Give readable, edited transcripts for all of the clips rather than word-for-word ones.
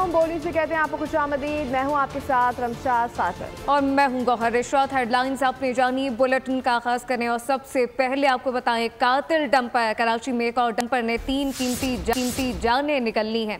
वालेकुम, बोली से कहते हैं आपको खुशामदीद। मैं हूं आपके साथ रमशा सागर और मैं हूं गौहर इशरात। हेडलाइंस आपने जानी, बुलेटिन का आगाज करें और सबसे पहले आपको बताएं कातिल डंपर। कराची में एक और डंपर ने 3 कीमती जानें निकलनी हैं।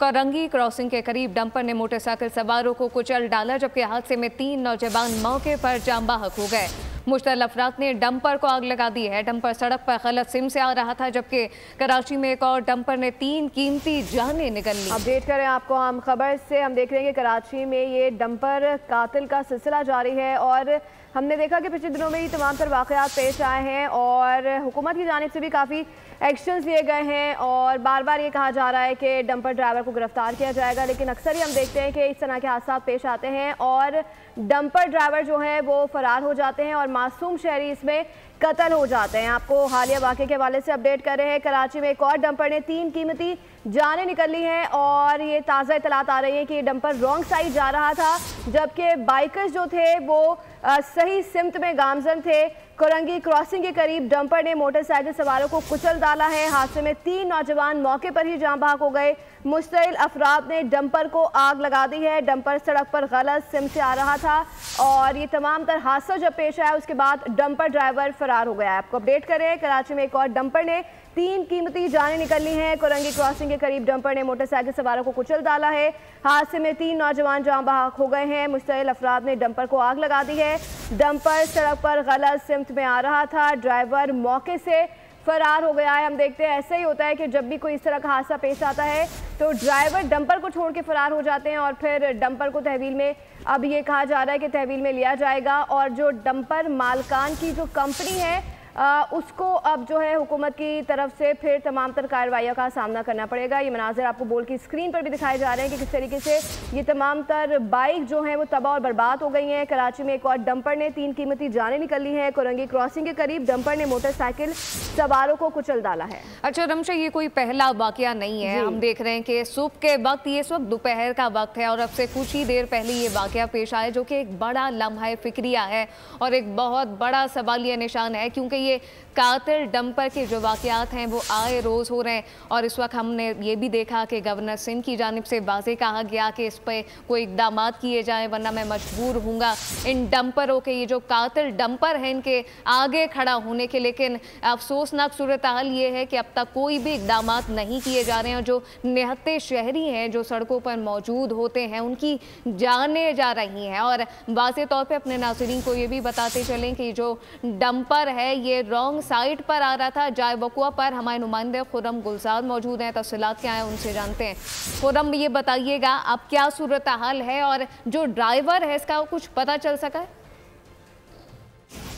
कोरंगी क्रॉसिंग के करीब डंपर ने मोटरसाइकिल सवारों को कुचल डाला, जबकि हादसे में 3 नौजवान मौके पर जाम बहक हो गए। मुश्तल अफराद ने डंपर को आग लगा दी है। डंपर सड़क पर गलत सिम से आ रहा था, जबकि कराची में एक और डंपर ने 3 कीमती जानें निकल ली। अपडेट करें आपको हम खबर से। हम देख रहे हैं कि कराची में ये डंपर कातिल का सिलसिला जारी है और हमने देखा कि पिछले दिनों में ये तमाम तर वाक़यात पेश आए हैं और हुकूमत की जानिब से भी काफ़ी एक्शंस लिए गए हैं और बार बार ये कहा जा रहा है कि डंपर ड्राइवर को गिरफ्तार किया जाएगा, लेकिन अक्सर ही हम देखते हैं कि इस तरह के हादसा पेश आते हैं और डंपर ड्राइवर जो है वो फरार हो जाते हैं और मासूम शहरी इसमें कत्ल हो जाते हैं। आपको हालिया वाक़े के हवाले से अपडेट कर रहे हैं। कराची में एक और डंपर ने 3 कीमती जानें निकली हैं और ये ताज़ा इतलात आ रही है कि ये डंपर रॉन्ग साइड जा रहा था, जबकि बाइकर्स जो थे वो सही सिमत में गामजन थे। कोरंगी क्रॉसिंग के करीब डंपर ने मोटरसाइकिल सवारों को कुचल डाला है। हादसे में 3 नौजवान मौके पर ही जाम बहक हो गए। मुश्तइल अफराद ने डंपर को आग लगा दी है। डंपर सड़क पर गलत सिम से आ रहा था और ये तमाम तर हादसा जब पेश आया उसके बाद डंपर ड्राइवर फरार हो गया है। आपको अपडेट करें, कराची में एक और डंपर ने 3 कीमती जानें निकलनी हैं। कोरंगी क्रॉसिंग के करीब डंपर ने मोटरसाइकिल सवारों को कुचल डाला है। हादसे में 3 नौजवान जाम बहक हो गए हैं। मुश्तइल अफराद ने डंपर को आग लगा दी है। डंपर सड़क पर गलत सिमत में आ रहा था। ड्राइवर मौके से फरार हो गया है। हम देखते हैं ऐसा ही होता है कि जब भी कोई इस तरह का हादसा पेश आता है तो ड्राइवर डंपर को छोड़ के फरार हो जाते हैं और फिर डंपर को तहवील में, अब ये कहा जा रहा है कि तहवील में लिया जाएगा और जो डंपर मालकान की जो कंपनी है उसको अब जो है हुकूमत की तरफ से फिर तमाम तर कार्रवाइयों का सामना करना पड़ेगा। ये मनाज़र आपको बोल की स्क्रीन पर भी दिखाए जा रहे हैं कि किस तरीके से ये तमाम तर बाइक जो हैं वो तबाह और बर्बाद हो गई हैं। कराची में एक और डंपर ने 3 कीमती जानें निकली हैं। कोरंगी क्रॉसिंग के करीब डंपर ने मोटरसाइकिल सवारों को कुचल डाला है। अच्छा रमशा, ये कोई पहला वाकया नहीं है। हम देख रहे हैं कि सुबह के वक्त, ये इस वक्त दोपहर का वक्त है और अब से कुछ ही देर पहले ये वाकया पेश आया, जो कि एक बड़ा लम्हा फिक्रिया है और एक बहुत बड़ा सवालिया निशान है, क्योंकि ये कातिल डंपर के जो वाकयात हैं वो आए रोज़ हो रहे हैं। और इस वक्त हमने ये भी देखा कि गवर्नर सिंध की जानिब से वाज़ेह कहा गया कि इस पर कोई इक़दाम किए जाएं, वरना मैं मजबूर हूँगा इन डंपरों के, ये जो कातिल डंपर हैं, इनके आगे खड़ा होने के। लेकिन अफसोसनाक सूरत हाल ये है कि अब तक कोई भी इक़दाम नहीं किए जा रहे हैं और जो निहत्ते शहरी हैं जो सड़कों पर मौजूद होते हैं उनकी जानें जा रही हैं। और वाज़ेह तौर पर अपने नाज़रीन को ये भी बताते चलें कि जो डंपर है ये रॉन्ग साइड पर आ रहा था। जाए वक़ुआ पर हमारे नुमाइंदे खुर्रम गुलजार मौजूद हैं, तफसीलात क्या है उनसे जानते हैं। खुर्रम, ये बताइएगा अब क्या सूरत हाल है और जो ड्राइवर है इसका कुछ पता चल सका है?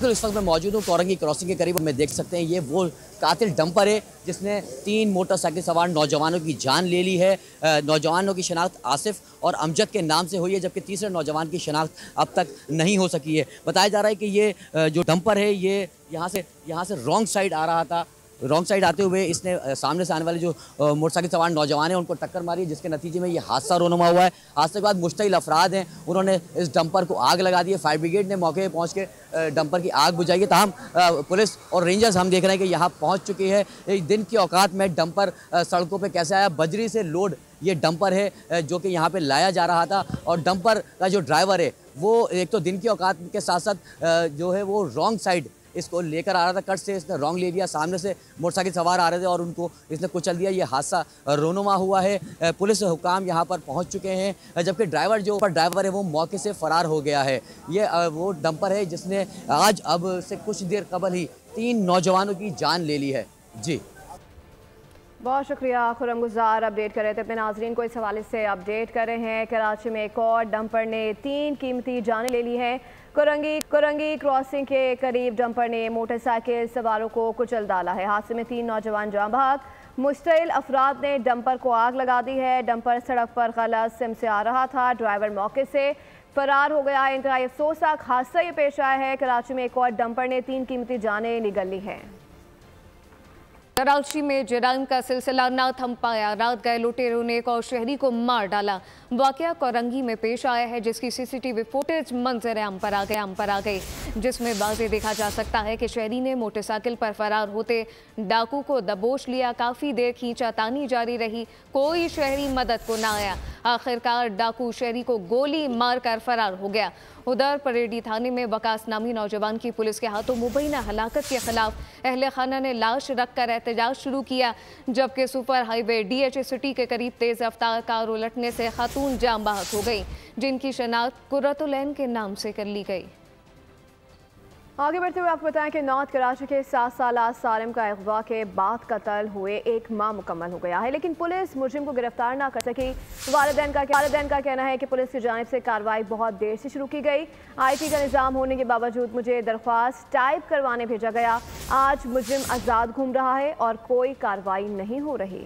इस वक्त मैं मौजूद हूँ कोरंगी क्रॉसिंग के करीब। में देख सकते हैं ये वो कातिल डंपर है जिसने 3 मोटरसाइकिल सवार नौजवानों की जान ले ली है। नौजवानों की शनाख्त आसिफ और अमजद के नाम से हुई है, जबकि तीसरे नौजवान की शनाख्त अब तक नहीं हो सकी है। बताया जा रहा है कि ये जो डंपर है ये यहाँ से रॉन्ग साइड आ रहा था। रॉन्ग साइड आते हुए इसने सामने से आने वाले जो मोटरसाइकिल सवार नौजवान हैं उनको टक्कर मारी, जिसके नतीजे में ये हादसा रोनुमा हुआ है। हादसे के बाद मुश्तइल अफराद हैं, उन्होंने इस डंपर को आग लगा दी है। फायर ब्रिगेड ने मौके पर पहुँच के डंपर की आग बुझाई है। तमाम पुलिस और रेंजर्स हम देख रहे हैं कि यहाँ पहुँच चुकी है। दिन की औकात में डंपर सड़कों पर कैसे आया, बजरी से लोड ये डंपर है जो कि यहाँ पे लाया जा रहा था। और डंपर का जो ड्राइवर है वो एक तो दिन की औकात के साथ साथ जो है वो रॉन्ग साइड इसको लेकर आ रहा था। कट से इसने रॉन्ग ले लिया, सामने से मोटरसाइकिल सवार आ रहे थे और उनको इसने कुचल दिया। ये हादसा रोनुमा हुआ है। पुलिस हुकाम यहाँ पर पहुँच चुके हैं, जबकि ड्राइवर है वो मौके से फ़रार हो गया है। ये वो डंपर है जिसने आज अब से कुछ देर कबल ही 3 नौजवानों की जान ले ली है। जी बहुत शुक्रिया खुर्रम गुलजार, अपडेट कर रहे थे। अपने नाजरीन को इस हवाले से अपडेट कर रहे हैं। कराची में एक और डंपर ने 3 कीमती जानें ले ली हैं। कोरंगी क्रॉसिंग के करीब डंपर ने मोटरसाइकिल सवारों को कुचल डाला है। हादसे में 3 नौजवान जाम बहक। मुश्तइल अफराद ने डंपर को आग लगा दी है। डंपर सड़क पर गलत सिम से आ रहा था। ड्राइवर मौके से फरार हो गया। इंतहाई अफसोसनाक हादसा ये पेश आया है। कराची में एक और डंपर ने 3 कीमती जानें निगल ली हैं। कराची में जराइम का सिलसिला ना थम पाया। रात गए लुटेरों ने एक और शहरी को मार डाला। वाकया कोरंगी में पेश आया है, जिसकी सीसीटीवी फुटेज मंजर आम पर आ गई, जिसमें वाज़े देखा जा सकता है कि शहरी ने मोटरसाइकिल पर फरार होते डाकू को दबोच लिया। काफ़ी देर खींचातानी जारी रही, कोई शहरी मदद को ना आया। आखिरकार डाकू शहरी को गोली मारकर फरार हो गया। उधर परेडी थाने में वकास नामी नौजवान की पुलिस के हाथों मुबैना हलाकत के खिलाफ अहले खाना ने लाश रखकर एहतजाज शुरू किया, जबकि सुपर हाईवे DH सिटी के करीब तेज रफ्तार कार उलटने से खातून जाम बहक हो गई, जिनकी शनाख्त कुर्रतुलैन के नाम से कर ली गई। आगे बढ़ते हुए आपको बताएं कि नॉर्थ कराची के 7 साला सालिम का अगवा के बाद कत्ल हुए 1 माह मुकम्मल हो गया है, लेकिन पुलिस मुजरिम को गिरफ्तार ना कर सकी। वालिदैन का कहना है कि पुलिस की जानिब से कार्रवाई बहुत देर से शुरू की गई। IT का निज़ाम होने के बावजूद मुझे दरख्वास्त टाइप करवाने भेजा गया। आज मुजरिम आज़ाद घूम रहा है और कोई कार्रवाई नहीं हो रही।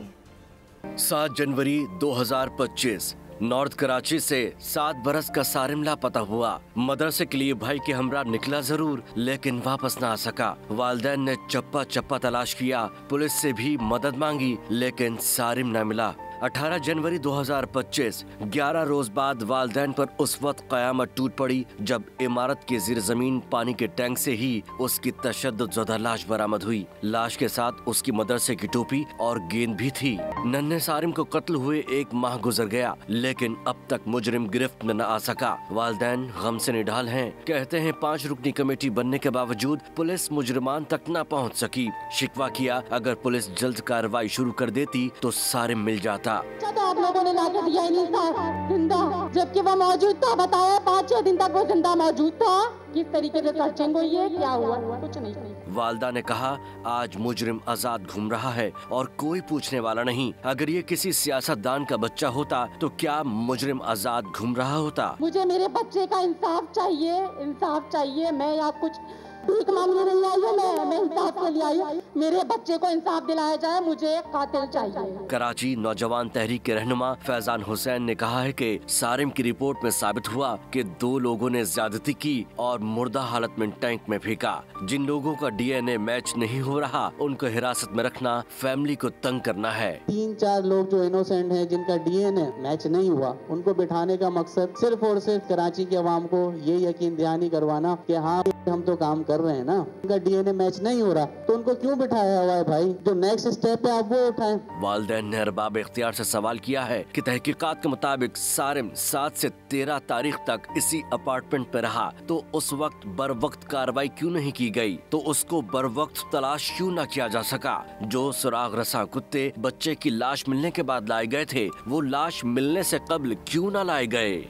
7 जनवरी 2025 नॉर्थ कराची से 7 बरस का सारिम लापता हुआ। मदरसे के लिए भाई के हमरा निकला जरूर, लेकिन वापस ना आ सका। वालिदैन ने चप्पा चप्पा तलाश किया, पुलिस से भी मदद मांगी, लेकिन सारिम न मिला। 18 जनवरी 2025 11 रोज बाद वालिदैन पर उस वक्त कयामत टूट पड़ी जब इमारत के ज़ीर जमीन पानी के टैंक से ही उसकी तशद्दुद लाश बरामद हुई। लाश के साथ उसकी मदरसे की टोपी और गेंद भी थी। नन्हे सारिम को कत्ल हुए 1 माह गुजर गया, लेकिन अब तक मुजरिम गिरफ्त में न आ सका। वालिदैन गम से निढाल हैं। कहते हैं 5 रुकनी कमेटी बनने के बावजूद पुलिस मुजरिमान तक न पहुँच सकी। शिकवा किया अगर पुलिस जल्द कार्रवाई शुरू कर देती तो सारिम मिल जाता। तो आप लोगों ने लाके दिया ही नहीं था जिंदा, जबकि वो मौजूद था। बताया 5-6 दिन तक वो जिंदा मौजूद था। किस तरीके से सर्चिंग हुई है, क्या हुआ, कुछ नहीं। वालिदा ने कहा आज मुजरिम आजाद घूम रहा है और कोई पूछने वाला नहीं। अगर ये किसी सियासतदान का बच्चा होता तो क्या मुजरिम आजाद घूम रहा होता? मुझे मेरे बच्चे का इंसाफ चाहिए, इंसाफ चाहिए। मैं यहाँ कुछ भीख मांगने नहीं आई हूँ, मैं इंसाफ के लिए आई हूँ। मेरे बच्चे को इंसाफ दिलाया जाए, मुझे कातिल चाहिए। कराची नौजवान तहरीक के रहनुमा फैजान हुसैन ने कहा है कि सारिम की रिपोर्ट में साबित हुआ कि 2 लोगों ने ज्यादती की और मुर्दा हालत में टैंक में फेंका। जिन लोगों का DNA मैच नहीं हो रहा उनको हिरासत में रखना फैमिली को तंग करना है। 3-4 लोग जो इनोसेंट हैं, जिनका DNA मैच नहीं हुआ, उनको बिठाने का मकसद सिर्फ और सिर्फ कराची के अवाम को ये यकीन दहानी करवाना कि हाँ हम तो काम कर रहे हैं ना। उनका DNA मैच नहीं हो रहा तो उनको क्यों बिठाया हुआ है भाई? जो नेक्स्ट स्टेप है आप वो उठाएं। वालिदैन ने अरबाब इख्तियार से सवाल किया है कि तहकीकात के मुताबिक सारिम 7 से 13 तारीख तक इसी अपार्टमेंट पे रहा, तो उस वक्त बर वक्त कार्रवाई क्यों नहीं की गई? तो उसको बर वक्त तलाश क्यों न किया जा सका? जो सुराग रसा कुत्ते बच्चे की लाश मिलने के बाद लाए गए थे, वो लाश मिलने से कबल क्यों न लाए गए?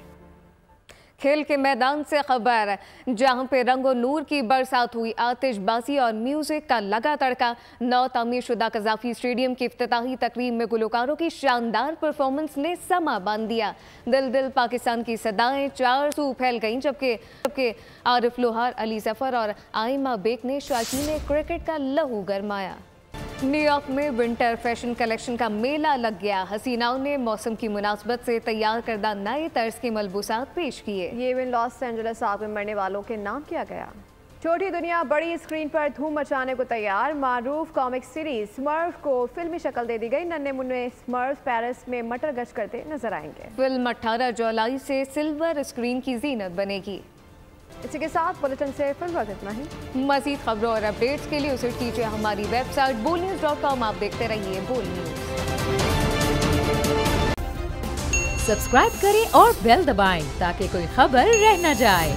खेल के मैदान से खबर, जहां पे रंगो नूर की बरसात हुई, आतिशबाजी और म्यूजिक का लगा तड़का। नौ तामीर शुदा कज़ाफ़ी स्टेडियम की इफ्तिताही तकरीब में गुलकारों की शानदार परफॉर्मेंस ने समा बांध दिया। दिल दिल पाकिस्तान की सदाएं 4 सू फैल गईं, जबकि आरिफ लोहार, अली जफर और आइमा बेग ने शौकीन क्रिकेट का लहू गरमाया। न्यूयॉर्क में विंटर फैशन कलेक्शन का मेला लग गया। हसीनाओं ने मौसम की मुनासबत से तैयार करदा नए तर्ज के मलबूसात पेश किए। ये इवेंट लॉस एंजलिस आग में मरने वालों के नाम किया गया। छोटी दुनिया बड़ी स्क्रीन पर धूम मचाने को तैयार। मारूफ कॉमिक सीरीज स्मर्फ को फिल्मी शक्ल दे दी गई। नन्हे मुन्ने स्मर्फ पेरिस में मटर गश्त करते नजर आएंगे। फिल्म 18 जुलाई से सिल्वर स्क्रीन की जीनत बनेगी। इसी के साथ बुलेटिन से फिल्म इतना ही। मजीद खबरों और अपडेट्स के लिए विजिट कीजिए हमारी वेबसाइट bolnews.com। आप देखते रहिए बोल न्यूज। सब्सक्राइब करें और बेल दबाएं ताकि कोई खबर रह न जाए।